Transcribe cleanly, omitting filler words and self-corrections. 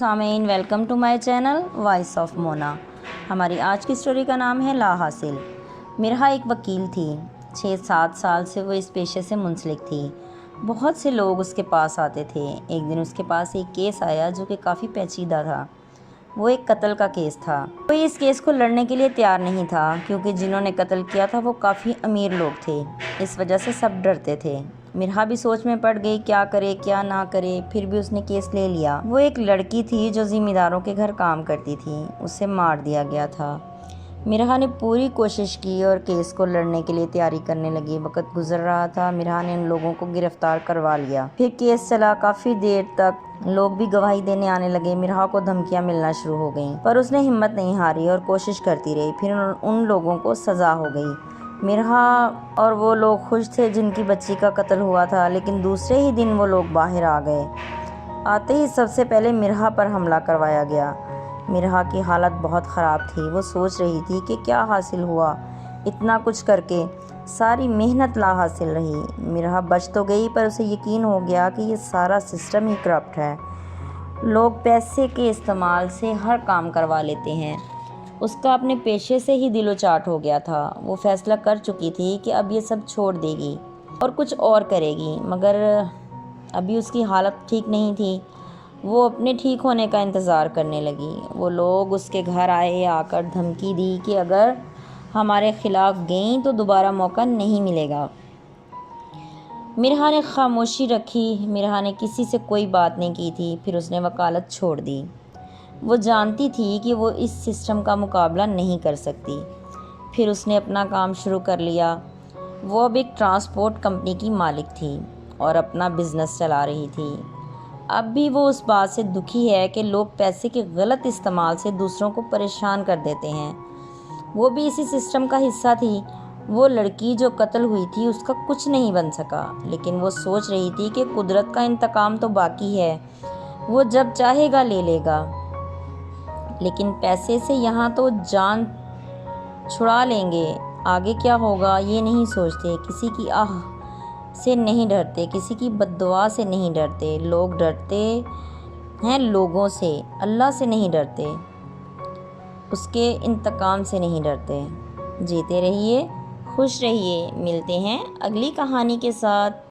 سامعین، welcome to my channel voice of Mona. ہماری آج کی سٹوری کا نام ہے لا حاصل۔ مرحا ایک وکیل تھی۔ 6-7 سال سے وہ اس پیشے سے منسلک تھی۔ بہت سے لوگ اس کے پاس آتے تھے۔ ایک دن اس کے پاس ایک کیس آیا جو کہ کافی پیچیدہ تھا۔ وہ ایک قتل کا کیس تھا۔ کوئی اس کیس کو لڑنے کے لیے تیار نہیں تھا کیونکہ جنہوں نے قتل کیا تھا وہ کافی امیر لوگ تھے۔ اس وجہ سے سب ڈرتے تھے۔ مرحا بھی سوچ میں پڑ گئی کیا کرے کیا نہ کرے، پھر بھی اس نے کیس لے لیا۔ وہ ایک لڑکی تھی جو ذمہ داروں کے گھر کام کرتی تھی۔ اسے مار دیا گیا تھا۔ مرحا نے پوری کوشش کی اور کیس کو لڑنے کے لیے تیاری کرنے لگی۔ وقت گزر رہا تھا۔ مرحا نے ان لوگوں کو گرفتار کروا لیا۔ پھر کیس چلا کافی دیر تک۔ لوگ بھی گواہی دینے آنے لگے۔ مرحا کو دھمکیاں ملنا شروع ہو گئیں، پر اس نے ہمت نہیں ہاری اور کوشش کرتی رہی۔ پھر ان لوگوں کو سزا ہو گئی۔ مرحا اور وہ لوگ خوش تھے جن کی بچی کا قتل ہوا تھا، لیکن دوسرے ہی دن وہ لوگ باہر آ گئے۔ آتے ہی سب سے پہلے مرحا پر حملہ کروایا گیا۔ مرحا کی حالت بہت خراب تھی۔ وہ سوچ رہی تھی کہ کیا حاصل ہوا، اتنا کچھ کر کے ساری محنت لا حاصل رہی۔ مرحا بچ تو گئی پر اسے یقین ہو گیا کہ یہ سارا سسٹم ہی کرپٹ ہے۔ لوگ پیسے کے استعمال سے ہر کام کروا لیتے ہیں۔ اس کا اپنے پیشے سے ہی دل و چاٹ ہو گیا تھا۔ وہ فیصلہ کر چکی تھی کہ اب یہ سب چھوڑ دے گی اور کچھ اور کرے گی، مگر ابھی اس کی حالت ٹھیک نہیں تھی۔ وہ اپنے ٹھیک ہونے کا انتظار کرنے لگی۔ وہ لوگ اس کے گھر آئے، آ کر دھمکی دی کہ اگر ہمارے خلاف گئیں تو دوبارہ موقع نہیں ملے گا۔ مرحا نے خاموشی رکھی۔ مرحا نے کسی سے کوئی بات نہیں کی تھی۔ پھر اس نے وکالت چھوڑ دی۔ وہ جانتی تھی کہ وہ اس سسٹم کا مقابلہ نہیں کر سکتی۔ پھر اس نے اپنا کام شروع کر لیا۔ وہ اب ایک ٹرانسپورٹ کمپنی کی مالک تھی اور اپنا بزنس چلا رہی تھی۔ اب بھی وہ اس بات سے دکھی ہے کہ لوگ پیسے کے غلط استعمال سے دوسروں کو پریشان کر دیتے ہیں۔ وہ بھی اسی سسٹم کا حصہ تھی۔ وہ لڑکی جو قتل ہوئی تھی اس کا کچھ نہیں بن سکا، لیکن وہ سوچ رہی تھی کہ قدرت کا انتقام تو باقی ہے، وہ جب چاہے گا لے لے گا، لیکن پیسے سے یہاں تو جان چھڑا لیں گے، آگے کیا ہوگا یہ نہیں سوچتے۔ کسی کی آہ سے نہیں ڈرتے، کسی کی بد دعا سے نہیں ڈرتے۔ لوگ ڈرتے ہیں لوگوں سے، اللہ سے نہیں ڈرتے، اس کے انتقام سے نہیں ڈرتے۔ جیتے رہیے، خوش رہیے۔ ملتے ہیں اگلی کہانی کے ساتھ۔